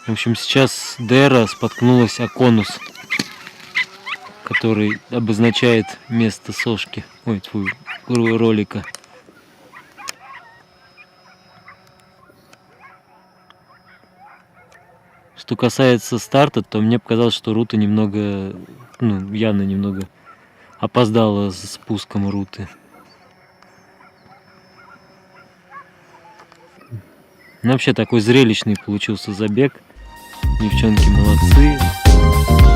В общем, сейчас Дэра споткнулась о конус, который обозначает место сошки, ой, тьфу, ролика. Что касается старта, то мне показалось, что Рута немного, ну, явно немного опоздала с спуском Руты. Ну, вообще такой зрелищный получился забег. Девчонки молодцы.